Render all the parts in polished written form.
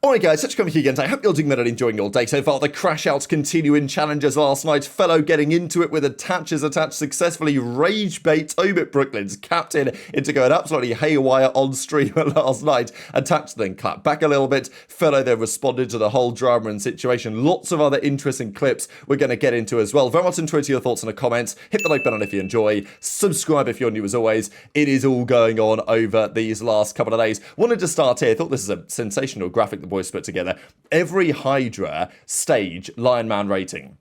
Alright guys, such coming again. I hope you're doing well and enjoying your day so far. The Crashouts continue in challenges last night. FeLo getting into it with attaches attached successfully. Ragebait, Obit Brooklyn's captain, into going absolutely haywire on stream last night. Attached then clapped back a little bit. FeLo then responded to the whole drama and situation. Lots of other interesting clips we're going to get into as well. Very much enjoy your thoughts in the comments. Hit the like button if you enjoy. Subscribe if you're new as always. It is all going on over these last couple of days. Wanted to start here. Thought this is a sensational graphic the boys put together. Every HyDra stage Lion Man rating.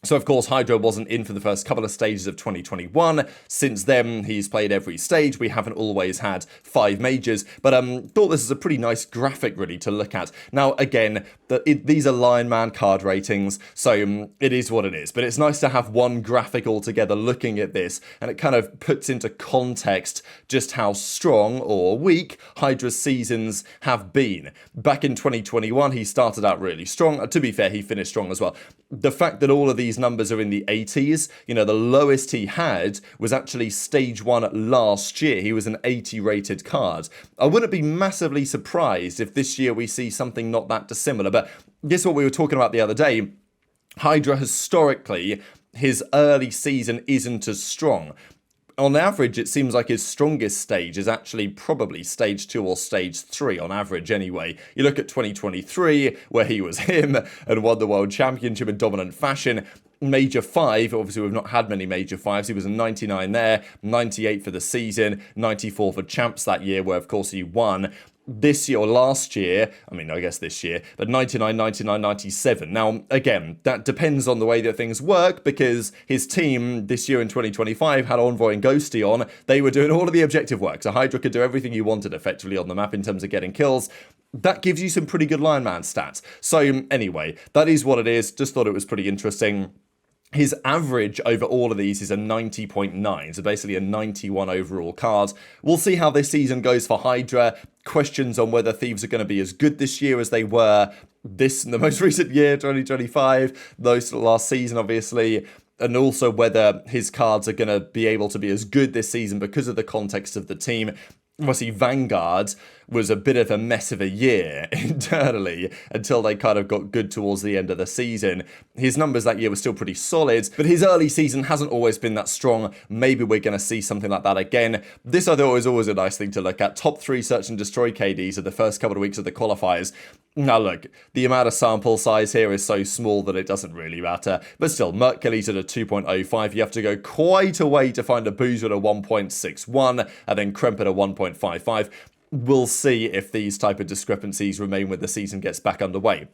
So, of course, HyDra wasn't in for the first couple of stages of 2021. Since then, he's played every stage. We haven't always had 5 majors, but thought this is a pretty nice graphic, really, to look at. Now, again, these are Lion Man card ratings, so it is what it is. But it's nice to have one graphic altogether looking at this, and it kind of puts into context just how strong or weak HyDra's seasons have been. Back in 2021, he started out really strong. To be fair, he finished strong as well. The fact that all of these numbers are in the 80s, you know, the lowest he had was actually stage 1 last year. He was an 80 rated card. I wouldn't be massively surprised if this year we see something not that dissimilar, but guess what we were talking about the other day? HyDra historically, his early season isn't as strong. On average, it seems like his strongest stage is actually probably stage 2 or stage 3 on average anyway. You look at 2023, where he was him and won the World Championship in dominant fashion. Major 5, obviously we've not had many Major 5s. He was a 99 there, 98 for the season, 94 for Champs that year, where of course he won. This year or last year, I mean, I guess this year, but 99, 99, 97. Now, again, that depends on the way that things work, because his team this year in 2025 had Envoy and Ghosty on. They were doing all of the objective work, so HyDra could do everything you wanted effectively on the map in terms of getting kills. That gives you some pretty good Lion Man stats. So anyway, that is what it is. Just thought it was pretty interesting. His average over all of these is a 90.9, so basically a 91 overall card. We'll see how this season goes for HyDra. Questions on whether Thieves are going to be as good this year as they were in the most recent year, 2025, those last season, obviously. And also whether his cards are going to be able to be as good this season because of the context of the team. Obviously, Vanguard was a bit of a mess of a year internally until they kind of got good towards the end of the season. His numbers that year were still pretty solid, but his early season hasn't always been that strong. Maybe we're going to see something like that again. This, I thought, was always a nice thing to look at. Top 3 search and destroy KDs of the first couple of weeks of the qualifiers. Now look, the amount of sample size here is so small that it doesn't really matter. But still, Mercules at a 2.05. You have to go quite a way to find Abuzah at a 1.61 and then Kremp at a 1.55. We'll see if these type of discrepancies remain when the season gets back underway.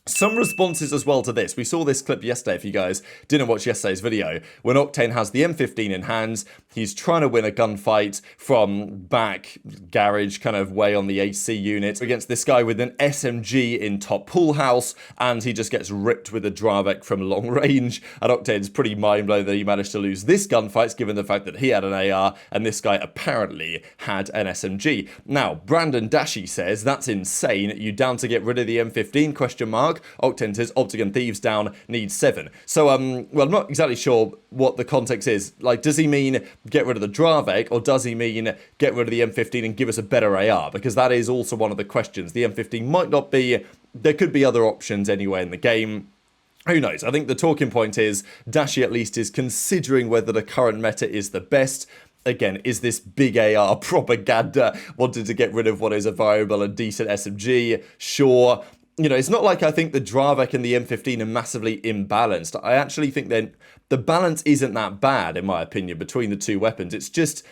Some responses as well to this. We saw this clip yesterday, if you guys didn't watch yesterday's video, when Octane has the M15 in hands. He's trying to win a gunfight from back garage kind of way on the AC unit against this guy with an SMG in top pool house, and he just gets ripped with a Drazah from long range. And Octane's pretty mind-blown that he managed to lose this gunfight, given the fact that he had an AR and this guy apparently had an SMG. Now, Brandon Dashy says, that's insane. You down to get rid of the M15, question mark. Octane says, OpTic and Thieves down, needs 7. So, well, I'm not exactly sure what the context is. Like, does he mean get rid of the Drazah, or does he mean get rid of the M15 and give us a better AR? Because that is also one of the questions. The M15 might not be, there could be other options anywhere in the game. Who knows? I think the talking point is, Dashy at least is considering whether the current meta is the best. Again, is this big AR propaganda, wanted to get rid of what is a viable and decent SMG? Sure. You know, it's not like I think the Drazah and the M15 are massively imbalanced. I actually think that the balance isn't that bad, in my opinion, between the two weapons. It's just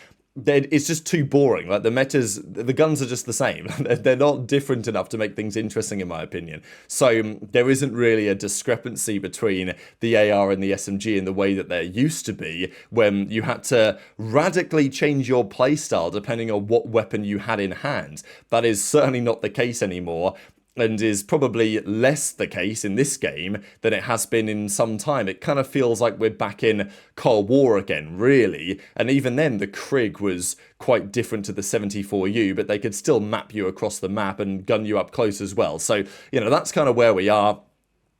too boring. Like, the guns are just the same. They're not different enough to make things interesting, in my opinion. So there isn't really a discrepancy between the AR and the SMG in the way that there used to be, when you had to radically change your playstyle depending on what weapon you had in hand. That is certainly not the case anymore, and is probably less the case in this game than it has been in some time. It kind of feels like we're back in Cold War again, really. And even then, the Krig was quite different to the 74U, but they could still map you across the map and gun you up close as well. So, you know, that's kind of where we are.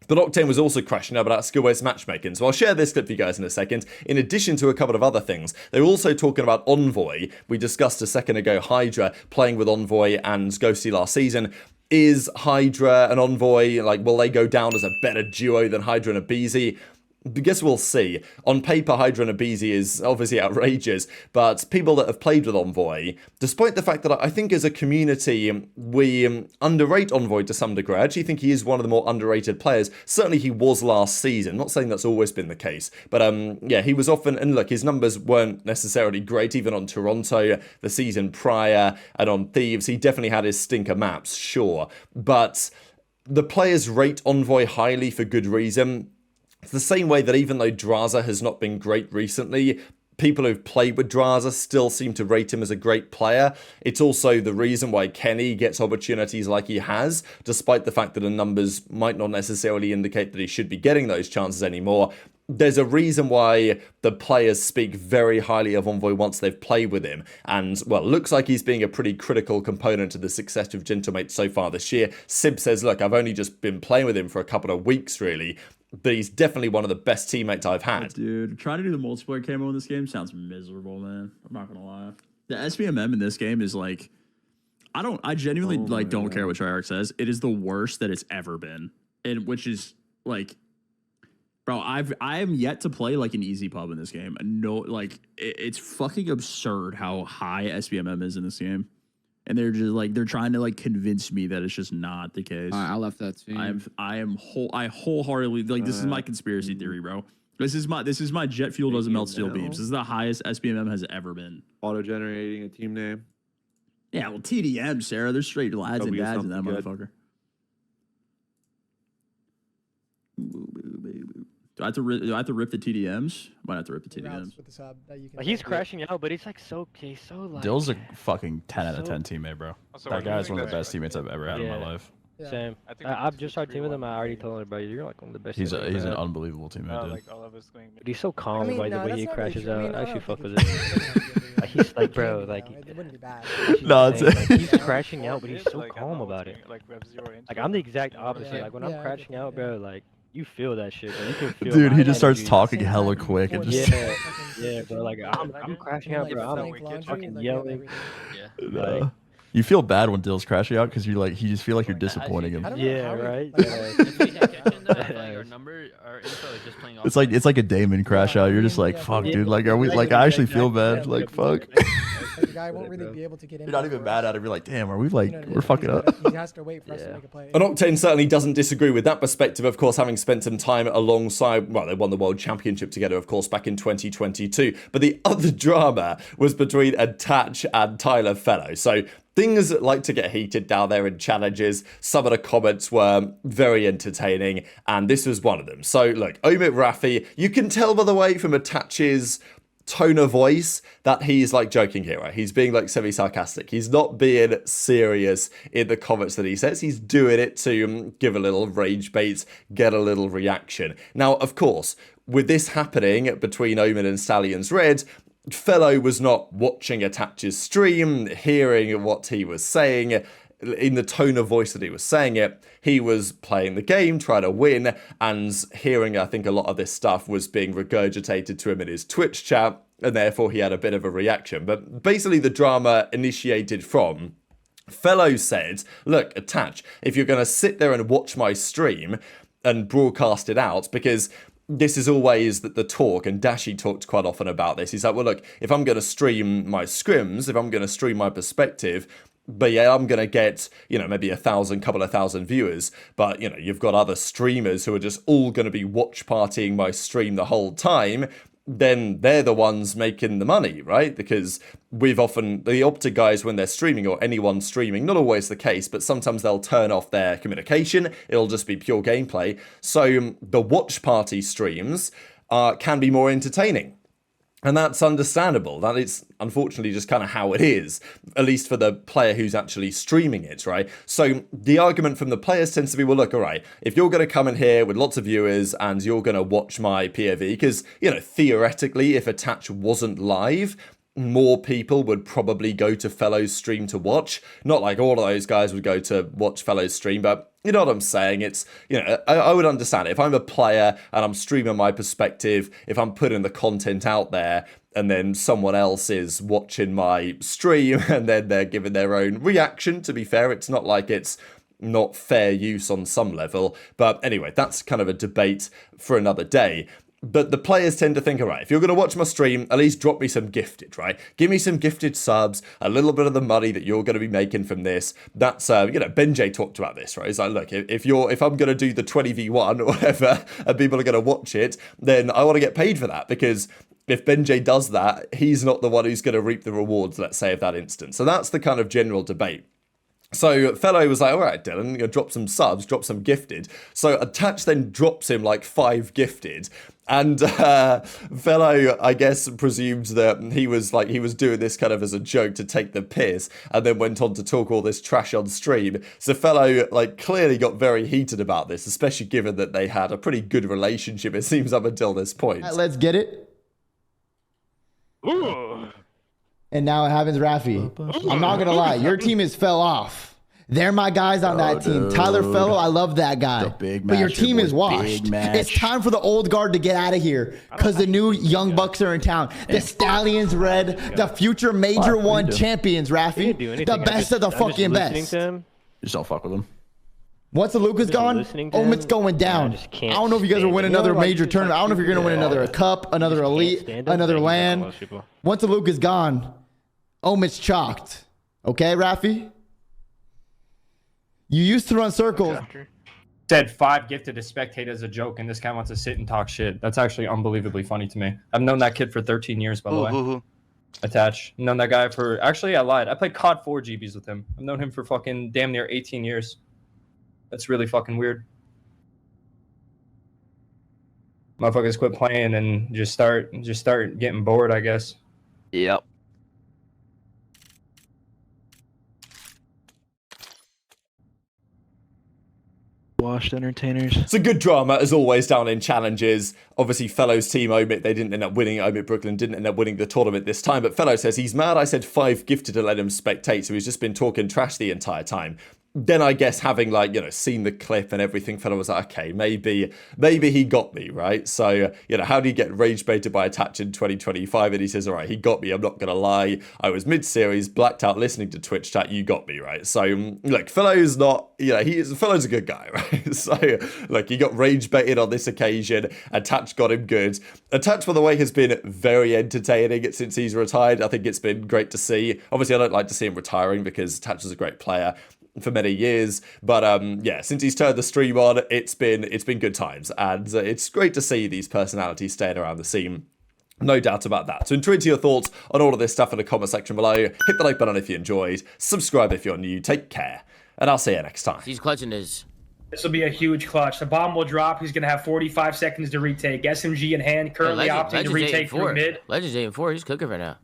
But Octane was also crashing about skill-based matchmaking, so I'll share this clip for you guys in a second, in addition to a couple of other things. They were also talking about Envoy. We discussed a second ago HyDra playing with Envoy and Ghosty last season. is HyDra and Envoy, like, will they go down as a better duo than HyDra and aBeZy? I guess we'll see. On paper, HyDra and aBeZy is obviously outrageous, but people that have played with Envoy, despite the fact that I think as a community, we underrate Envoy to some degree. I actually think he is one of the more underrated players. Certainly he was last season. Not saying that's always been the case, but yeah, he was often, and look, his numbers weren't necessarily great, even on Toronto the season prior, and on Thieves. He definitely had his stinker maps, sure, but the players rate Envoy highly for good reason. It's the same way that even though Drazah has not been great recently, people who've played with Drazah still seem to rate him as a great player. It's also the reason why Kenny gets opportunities like he has, despite the fact that the numbers might not necessarily indicate that he should be getting those chances anymore. There's a reason why the players speak very highly of Envoy once they've played with him. And, well, looks like he's being a pretty critical component to the success of Gentlemate so far this year. Simp says, look, I've only just been playing with him for a couple of weeks, really, but he's definitely one of the best teammates I've had. Dude, trying to do the multiplayer camo in this game sounds miserable, man. I'm not gonna lie. The SBMM in this game is like, I genuinely don't care what Treyarch says. It is the worst that it's ever been, and which is like, bro, I am yet to play like an easy pub in this game. No, like it's fucking absurd how high SBMM is in this game. And they're just like, they're trying to like convince me that it's just not the case. I left that too. I wholeheartedly, like, this is my conspiracy theory, bro. This is my jet fuel doesn't melt steel beams. This is the highest SBMM has ever been. Auto-generating a team name. Yeah, well, TDM, Sarah. There's straight lads and dads in that motherfucker. Do I have to rip the TDMs? Might have to rip the TDMs. With the sub that you can He's crashing out, but he's like so like. Dill's a fucking 10 out of 10 teammate, bro. That guy's one of the best teammates I've ever had in my life. Yeah. Same. I've just started teaming with him. I already told him, bro, you're like one of the best. He's an unbelievable teammate, dude. Like all of us going. He's so calm, like the way he crashes out. I actually fuck with it. He's like, bro, like it wouldn't be bad. No, he's crashing out, but he's so calm about it. Like I'm the exact opposite. Like when I'm crashing out, bro, like. You feel that shit, bro. You can feel dude, he just starts talking hella quick and just yeah, bro. Like I'm crashing out, bro. I'm fucking yelling. Yeah. You feel bad when Dill's crashing out because you just feel like you're disappointing him. Yeah, right. It's like a Damon crash out. You're just like, fuck, dude. Like, are we? Like, I actually feel bad. Like, fuck. The guy won't really be able to get in. You're not even mad at him. You're like, damn, are we like, we're fucking up? He has to wait for us to make a play. And Octane certainly doesn't disagree with that perspective, of course, having spent some time alongside, well, they won the World Championship together, of course, back in 2022. But the other drama was between Attach and Tyler FeLo. So things like to get heated down there in challenges. Some of the comments were very entertaining, and this was one of them. So look, Omid Rafi, you can tell, by the way, from Attach's tone of voice that he's like joking here, right? He's being like semi-sarcastic. He's not being serious in the comments that he says. He's doing it to give a little rage bait, get a little reaction. Now, of course, with this happening between Omid and Stallions Red, FeLo was not watching Attach's stream, hearing what he was saying, in the tone of voice that he was saying it. He was playing the game, trying to win, and hearing, I think, a lot of this stuff was being regurgitated to him in his Twitch chat, and therefore he had a bit of a reaction. But basically the drama initiated from FeLo said, look, Attach, if you're going to sit there and watch my stream and broadcast it out, because this is always the talk, and Dashy talked quite often about this. He's like, well, look, if I'm going to stream my scrims, if I'm going to stream my perspective, but yeah, I'm going to get, maybe 1,000, couple of thousand viewers. But, you've got other streamers who are just all going to be watch partying my stream the whole time. Then they're the ones making the money, right? Because we've often, the OpTic guys, when they're streaming, or anyone streaming, not always the case, but sometimes they'll turn off their communication. It'll just be pure gameplay. So the watch party streams can be more entertaining. And that's understandable. That is unfortunately just kind of how it is, at least for the player who's actually streaming it, right? So the argument from the players tends to be, well, look, all right, if you're going to come in here with lots of viewers and you're going to watch my POV, because, theoretically, if Attach wasn't live, more people would probably go to FeLo's stream to watch. Not like all of those guys would go to watch FeLo's stream, but you know what I'm saying? It's, I would understand it. If I'm a player and I'm streaming my perspective, if I'm putting the content out there and then someone else is watching my stream and then they're giving their own reaction, to be fair, it's not like it's not fair use on some level. But anyway, that's kind of a debate for another day. But the players tend to think, all right, if you're going to watch my stream, at least drop me some gifted, right? Give me some gifted subs, a little bit of the money that you're going to be making from this. That's, you know, BenJ talked about this, right? He's like, look, if I'm going to do the 20v1 or whatever, and people are going to watch it, then I want to get paid for that, because if BenJ does that, he's not the one who's going to reap the rewards, let's say, of that instance. So that's the kind of general debate. So FeLo was like, all right, Dylan, you know, drop some subs, drop some gifted. So Attach then drops him like 5 gifted. And FeLo, I guess, presumed that he was doing this kind of as a joke to take the piss, and then went on to talk all this trash on stream. So FeLo like clearly got very heated about this, especially given that they had a pretty good relationship, it seems, up until this point. Let's get it. Ooh. And now it happens, Rafi. I'm not gonna lie, your team is fell off. They're my guys on that team. Dude. Tyler FeLo, I love that guy. The big but your match, team your is boy, washed. big match. It's time for the old guard to get out of here, because the new young bucks are in town. The Stallions red, the future major one champions, Rafi. The best of the fucking best. Just don't fuck with him. Once the Luke is gone, Omit's going down. I don't know if you guys will win another major tournament. I don't know if you're going to win another cup, another elite, another LAN. Once the Luke is gone, Omit's chalked. Okay, Rafi? You used to run circles. Said 5 gifted to spectate as a joke, and this guy wants to sit and talk shit. That's actually unbelievably funny to me. I've known that kid for 13 years, by the way. Attach. Known that guy for... Actually, I lied. I played COD 4 GBs with him. I've known him for fucking damn near 18 years. That's really fucking weird. Motherfuckers quit playing and just start getting bored, I guess. Yep. Washed entertainers. So good drama, as always, down in challenges. Obviously, FeLo's team, Omit, they didn't end up winning. Omit Brooklyn didn't end up winning the tournament this time. But FeLo says he's mad I said 5 gifted to let him spectate, so he's just been talking trash the entire time. Then I guess having, like, you know, seen the clip and everything, FeLo was like, okay, maybe he got me, right? So, you know, how do you get rage baited by Attach in 2025? And he says, all right, he got me, I'm not going to lie. I was mid-series, blacked out listening to Twitch chat, you got me, right? So, look, FeLo's not, you know, FeLo's a good guy, right? So, look, he got rage baited on this occasion. Attach got him good. Attach, by the way, has been very entertaining since he's retired. I think it's been great to see. Obviously, I don't like to see him retiring because Attach is a great player for many years, but yeah, since he's turned the stream on, it's been good times, and it's great to see these personalities staying around the scene. No doubt about that. So enjoy your thoughts on all of this stuff in the comment section below. Hit the like button if you enjoyed. Subscribe if you're new. Take care, and I'll see you next time. He's clutching his. This will be a huge clutch. The bomb will drop. He's going to have 45 seconds to retake. SMG in hand, currently opting to retake through mid. Legend's 8-4. He's cooking right now.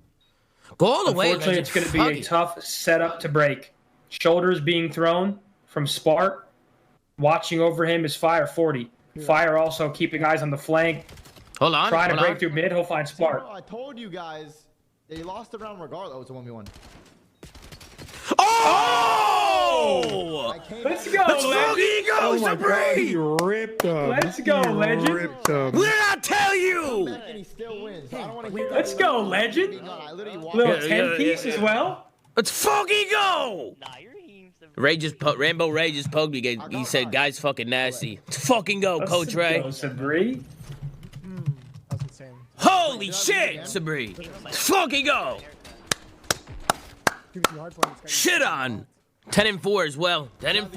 Go all the way. Unfortunately, it's going to be a tough setup to break. Shoulders being thrown from Spark. Watching over him is Fire 40. Fire also keeping eyes on the flank. Hold on. Trying to break through mid. He'll find Spark. I told you guys they lost the round regardless. Oh, it's a 1v1. Oh! Let's go, Legend. Oh my God, he ripped him. Let's go, Legend. Ripped him. What did I tell you? And he still wins. I don't want to hear that. Let's go, Legend. Little 10-piece as well. Let's fucking go! Rainbow Ray just poked me. He said, "Guys, fucking nasty." Let's fucking go, Coach Ray. Sabri. That's insane. Holy shit, Sabri. Let's fucking go. Shit on. 10-4 as well. 10-4.